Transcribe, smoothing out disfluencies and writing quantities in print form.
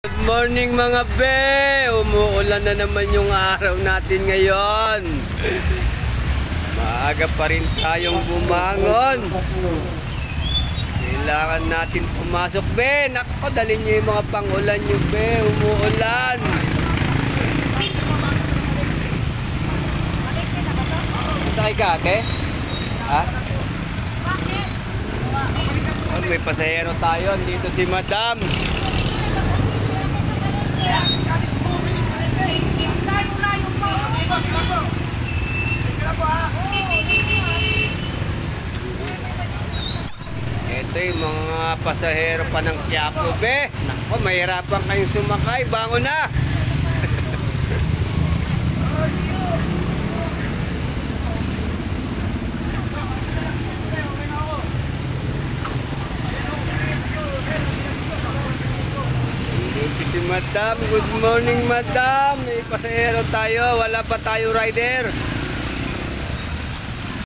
Good morning mga be! Umuulan na naman yung araw natin ngayon. Maaga pa rin tayong bumangon. Kailangan natin pumasok be. Nako, dalhin nyo yung mga pangulan nyo be. Umuulan. Sakay ka ate? Ha? Oh, may pasahero tayo. Dito si madam. Ito yung mga pasahero pa ng Quiapo be. Nako, mahirapan kayong sumakay. Bangon na! Si madam, good morning madam. May pasahero tayo, wala pa tayo rider.